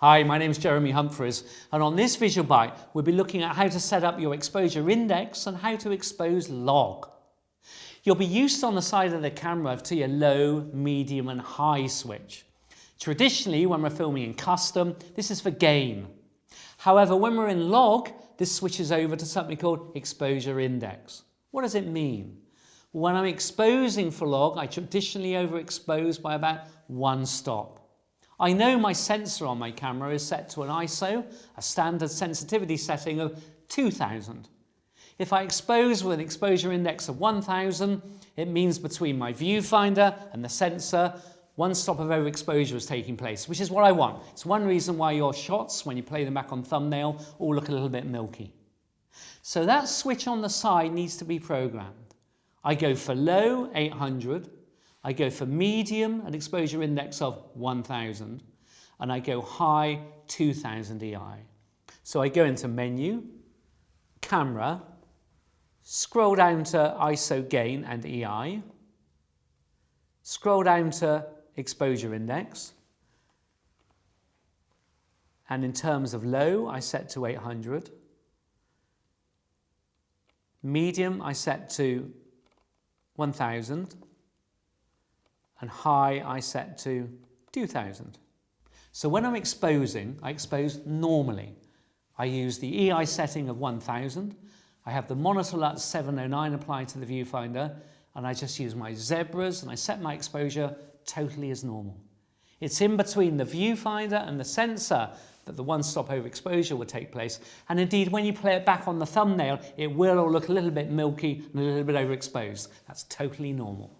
Hi, my name is Jeremy Humphreys, and on this visual bite we'll be looking at how to set up your exposure index and how to expose log. You'll be used on the side of the camera to your low, medium and high switch. Traditionally, when we're filming in custom, this is for gain. However, when we're in log, this switches over to something called exposure index. What does it mean? When I'm exposing for log, I traditionally overexpose by about 1 stop. I know my sensor on my camera is set to an ISO, a standard sensitivity setting of 2000. If I expose with an exposure index of 1000, it means between my viewfinder and the sensor, 1 stop of overexposure is taking place, which is what I want. It's one reason why your shots, when you play them back on thumbnail, all look a little bit milky. So that switch on the side needs to be programmed. I go for low, 800. I go for medium, an exposure index of 1000, and I go high, 2000 EI. So I go into Menu, Camera, scroll down to ISO Gain and EI, scroll down to Exposure Index, and in terms of low, I set to 800, medium, I set to 1000, and high I set to 2000. So when I'm exposing, I expose normally. I use the EI setting of 1000, I have the monitor LUT 709 applied to the viewfinder, and I just use my zebras and I set my exposure totally as normal. It's in between the viewfinder and the sensor that the 1 stop overexposure will take place, and indeed when you play it back on the thumbnail it will all look a little bit milky and a little bit overexposed. That's totally normal.